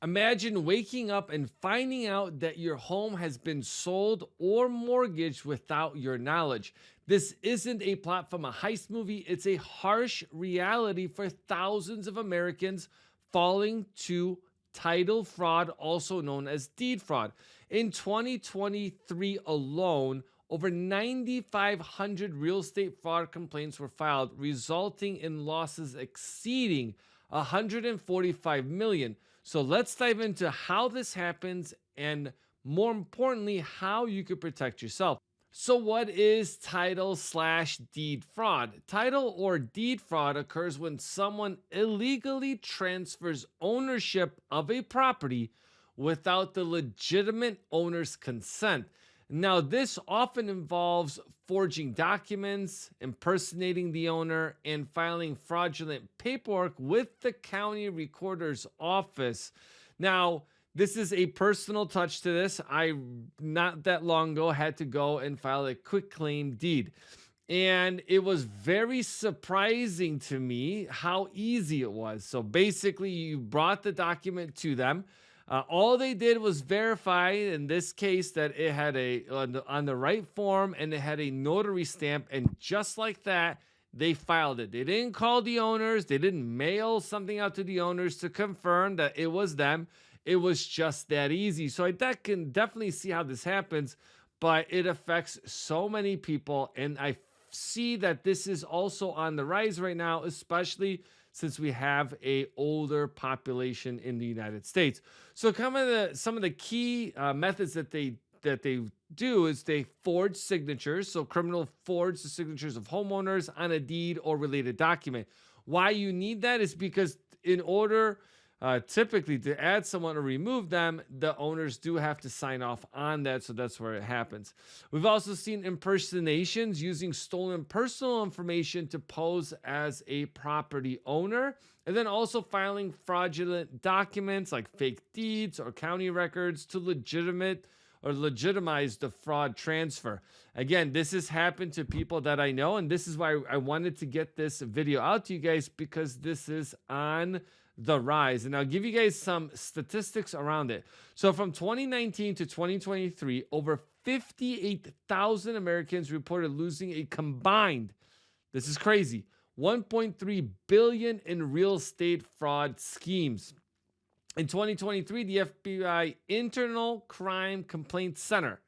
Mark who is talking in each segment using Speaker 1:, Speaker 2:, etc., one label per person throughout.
Speaker 1: Imagine waking up and finding out that your home has been sold or mortgaged without your knowledge. This isn't a plot from a heist movie, it's a harsh reality for thousands of Americans falling to title fraud, also known as deed fraud. In 2023 alone, over 9,500 real estate fraud complaints were filed, resulting in losses exceeding 145 million. So let's dive into how this happens and, more importantly, how you could protect yourself. So, what is title/deed fraud? Title or deed fraud occurs when someone illegally transfers ownership of a property without the legitimate owner's consent. Now, this often involves forging documents, impersonating the owner, and filing fraudulent paperwork with the county recorder's office. Now, this is a personal touch to this. I, not that long ago, had to go and file a quick claim deed. And it was very surprising to me how easy it was. So basically, you brought the document to them. All they did was verify, in this case, that it had on the right form and it had a notary stamp, and just like that, they filed it. They didn't call the owners. They didn't mail something out to the owners to confirm that it was them. It was just that easy. So can definitely see how this happens, but it affects so many people, and I see that this is also on the rise right now, especially since we have a older population in the United States. So some of the key methods that they do is they forge signatures. So criminal forge the signatures of homeowners on a deed or related document. Why you need that is because in order typically to add someone or remove them, the owners do have to sign off on that. So that's where it happens. We've also seen impersonations using stolen personal information to pose as a property owner, and then also filing fraudulent documents like fake deeds or county records to legitimize the fraud transfer. Again, this has happened to people that I know, and this is why I wanted to get this video out to you guys, because this is on the rise. And I'll give you guys some statistics around it. So from 2019 to 2023, over 58,000 Americans reported losing a combined, this is crazy, 1.3 billion in real estate fraud schemes. In 2023, the FBI Internal Crime Complaint Center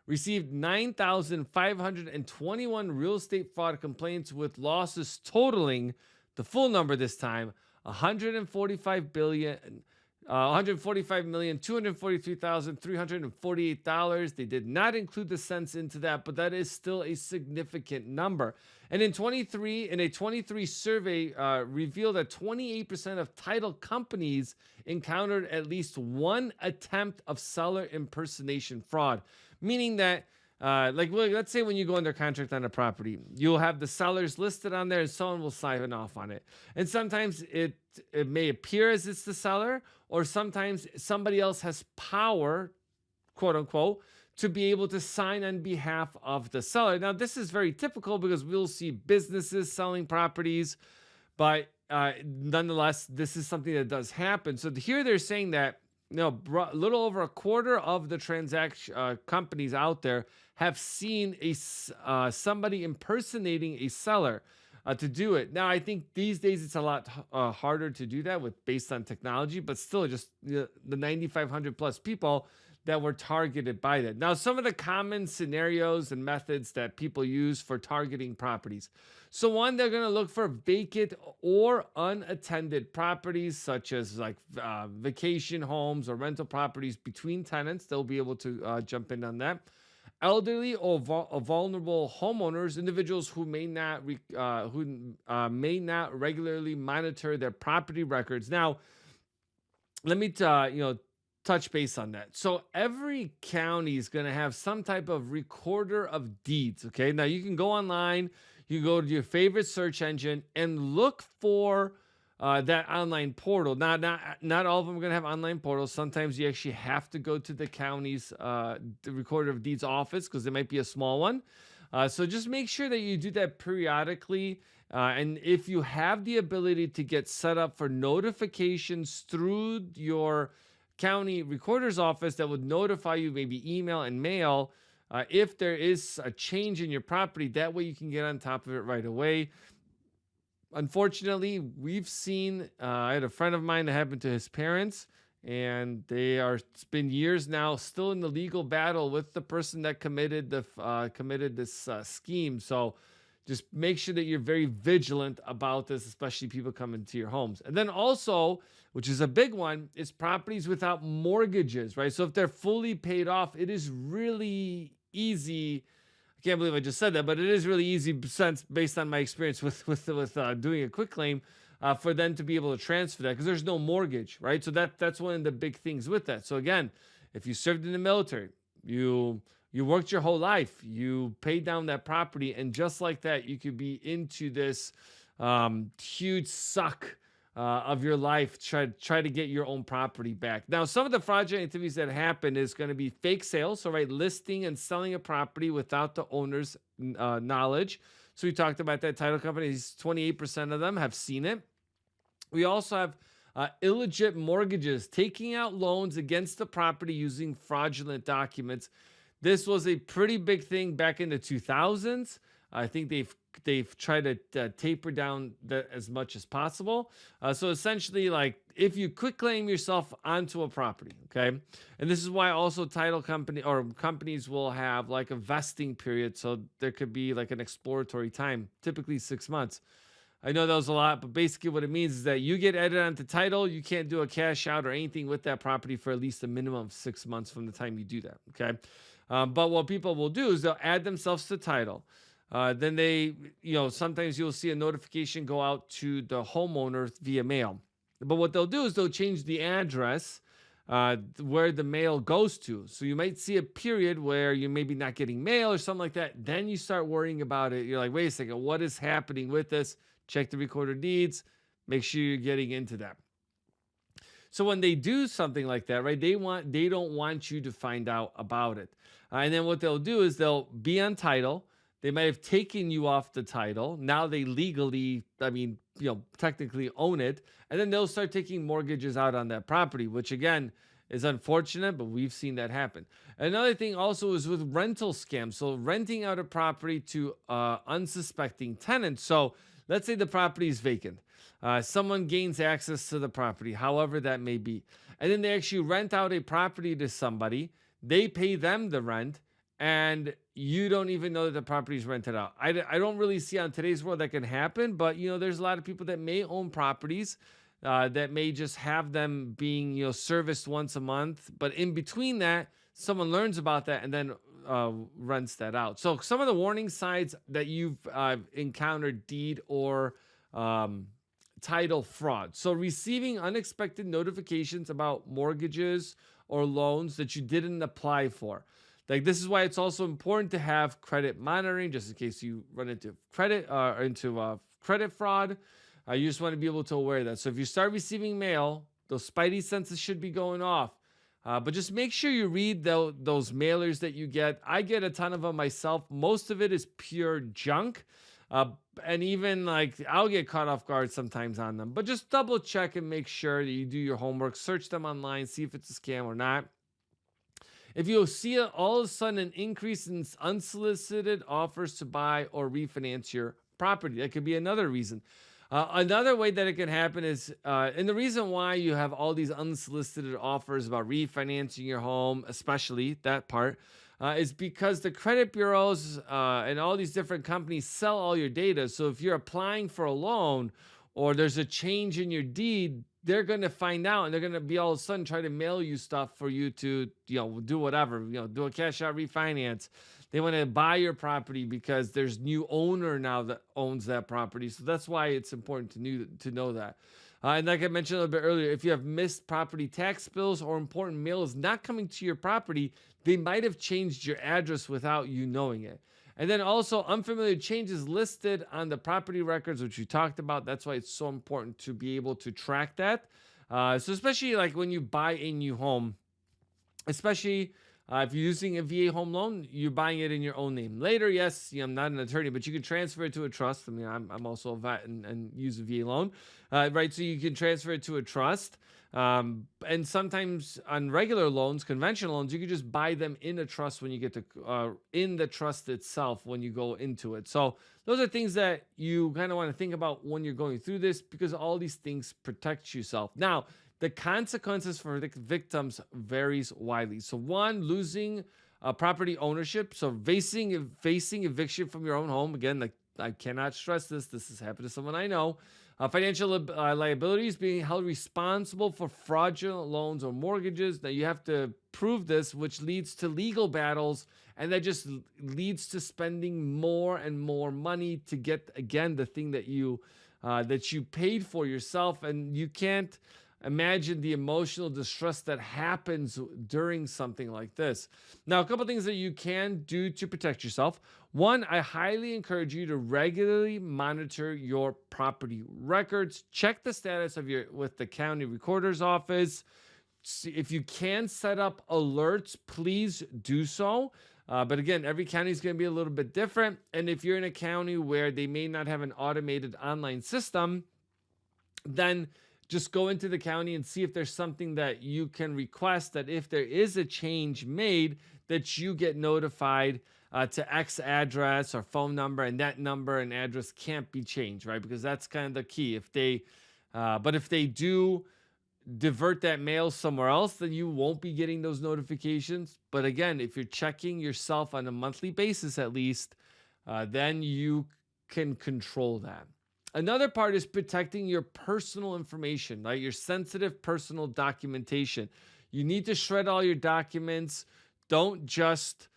Speaker 1: received 9,521 real estate fraud complaints, with losses totaling, the full number this time, 145,243,348 dollars. They did not include the cents into that, but that is still a significant number. And in a 23 survey revealed that 28% of title companies encountered at least one attempt of seller impersonation fraud, meaning that let's say when you go under contract on a property, you'll have the sellers listed on there and someone will sign off on it. And sometimes it may appear as it's the seller, or sometimes somebody else has power, quote unquote, to be able to sign on behalf of the seller. Now, this is very typical because we'll see businesses selling properties, but nonetheless, this is something that does happen. So here they're saying that a little over a quarter of the transaction companies out there have seen somebody impersonating a seller to do it. Now, I think these days it's a lot harder to do that based on technology, but still, just the 9,500 plus people that were targeted by that. Now, some of the common scenarios and methods that people use for targeting properties. So one, they're going to look for vacant or unattended properties, such as like vacation homes or rental properties between tenants. They'll be able to jump in on that. Elderly or vulnerable homeowners, individuals who may not regularly monitor their property records. Now, let me touch base on that. So every county is going to have some type of recorder of deeds. Okay, now you can go online, you go to your favorite search engine and look for that online portal. Now, not all of them are going to have online portals. Sometimes you actually have to go to the county's the recorder of deeds office, because there might be a small one. So just make sure that you do that periodically. And if you have the ability to get set up for notifications through your county recorder's office that would notify you, maybe email and mail, if there is a change in your property. That way you can get on top of it right away. Unfortunately, we've seen, I had a friend of mine that happened to his parents, and it's been years now, still in the legal battle with the person that committed this scheme. So just make sure that you're very vigilant about this, especially people coming to your homes. And then also, which is a big one, is properties without mortgages, right? So if they're fully paid off, it is really easy. I can't believe I just said that, but it is really easy based on my experience with doing a quitclaim, for them to be able to transfer that, because there's no mortgage, right? So that's one of the big things with that. So again, if you served in the military, you worked your whole life, you paid down that property, and just like that, you could be into this huge suck of your life, try to get your own property back. Now, some of the fraudulent activities that happen is going to be fake sales. So, right, listing and selling a property without the owner's knowledge. So we talked about that. Title companies, 28% of them have seen it. We also have illegit mortgages, taking out loans against the property using fraudulent documents. This was a pretty big thing back in the 2000s. I think they've tried to taper down that as much as possible. So essentially, like, if you quitclaim yourself onto a property, okay, and this is why also title companies will have like a vesting period. So there could be like an exploratory time, typically 6 months. I know that was a lot, but basically what it means is that you get added onto title, you can't do a cash out or anything with that property for at least a minimum of 6 months from the time you do that, okay? But what people will do is they'll add themselves to title. Then they, sometimes you'll see a notification go out to the homeowner via mail. But what they'll do is they'll change the address where the mail goes to. So you might see a period where you're maybe not getting mail or something like that. Then you start worrying about it. You're like, wait a second, what is happening with this? Check the recorder deeds. Make sure you're getting into that. So when they do something like that, right, they don't want you to find out about it. And then what they'll do is they'll be on title. They might have taken you off the title. Now they legally, technically own it. And then they'll start taking mortgages out on that property, which again is unfortunate, but we've seen that happen. Another thing also is with rental scams. So renting out a property to unsuspecting tenants. So let's say the property is vacant. Someone gains access to the property, however that may be. And then they actually rent out a property to somebody. They pay them the rent, and you don't even know that the property is rented out. I don't really see on today's world that can happen, but there's a lot of people that may own properties that may just have them being serviced once a month. But in between that, someone learns about that and then rents that out. So some of the warning signs that you've encountered deed or title fraud. So receiving unexpected notifications about mortgages or loans that you didn't apply for. Like, this is why it's also important to have credit monitoring, just in case you run into credit fraud. You just want to be able to aware of that. So if you start receiving mail, those spidey senses should be going off. But just make sure you read those mailers that you get. I get a ton of them myself. Most of it is pure junk. And even I'll get caught off guard sometimes on them. But just double check and make sure that you do your homework. Search them online, see if it's a scam or not. If you see all of a sudden an increase in unsolicited offers to buy or refinance your property, that could be another reason. Another way that it can happen is, and the reason why you have all these unsolicited offers about refinancing your home, especially that part, is because the credit bureaus and all these different companies sell all your data. So if you're applying for a loan or there's a change in your deed, they're going to find out, and they're going to be all of a sudden try to mail you stuff for you to, do whatever, do a cash out refinance. They want to buy your property because there's new owner now that owns that property. So that's why it's important to know that. And like I mentioned a little bit earlier, if you have missed property tax bills or important mail is not coming to your property, they might have changed your address without you knowing it. And then also unfamiliar changes listed on the property records, which we talked about. That's why it's so important to be able to track that. So especially when you buy a new home, especially if you're using a VA home loan, you're buying it in your own name. Later, yes, I'm not an attorney, but you can transfer it to a trust. I mean, I'm also a vet and use a VA loan, right? So you can transfer it to a trust. And sometimes on regular loans, conventional loans, you can just buy them in a trust when you get to in the trust itself when you go into it. So those are things that you kind of want to think about when you're going through this, because all these things protect yourself. Now, the consequences for the victims varies widely. So one, losing property ownership. So facing eviction from your own home. Again, like I cannot stress this. This has happened to someone I know. Financial liabilities, being held responsible for fraudulent loans or mortgages. Now you have to prove this, which leads to legal battles, and that just leads to spending more and more money to get, again, the thing that you paid for yourself. And you can't imagine the emotional distress that happens during something like this. Now, a couple things that you can do to protect yourself. One, I highly encourage you to regularly monitor your property records. Check the status of your with the county recorder's office. If you can set up alerts, please do so. But again, every county is going to be a little bit different. And if you're in a county where they may not have an automated online system, then just go into the county and see if there's something that you can request, that if there is a change made, that you get notified to X address or phone number, and that number and address can't be changed, right? Because that's kind of the key. But if they do divert that mail somewhere else, then you won't be getting those notifications. But again, if you're checking yourself on a monthly basis at least, then you can control that. Another part is protecting your personal information, right? Your sensitive personal documentation. You need to shred all your documents. Don't just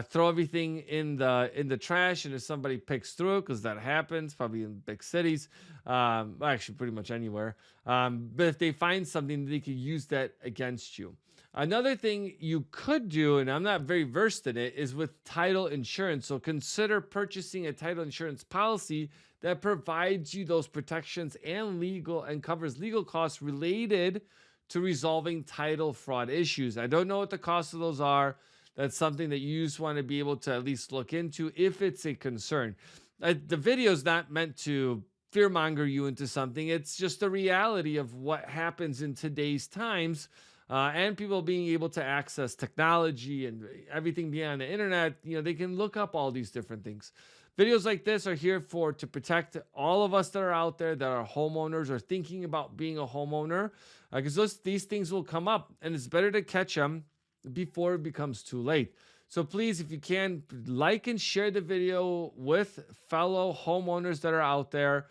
Speaker 1: throw everything in the trash, and if somebody picks through it, because that happens probably in big cities, actually pretty much anywhere. But if they find something, they could use that against you. Another thing you could do, and I'm not very versed in it, is with title insurance. So consider purchasing a title insurance policy that provides you those protections and covers legal costs related to resolving title fraud issues. I don't know what the costs of those are. That's something that you just want to be able to at least look into if it's a concern. The video is not meant to fearmonger you into something. It's just the reality of what happens in today's times, and people being able to access technology and everything beyond the internet. They can look up all these different things. Videos like this are here to protect all of us that are out there that are homeowners or thinking about being a homeowner, because these things will come up, and it's better to catch them before it becomes too late. So please, if you can, like and share the video with fellow homeowners that are out there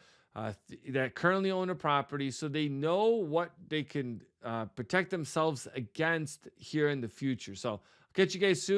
Speaker 1: that currently own a property, so they know what they can protect themselves against here in the future. So I'll catch you guys soon.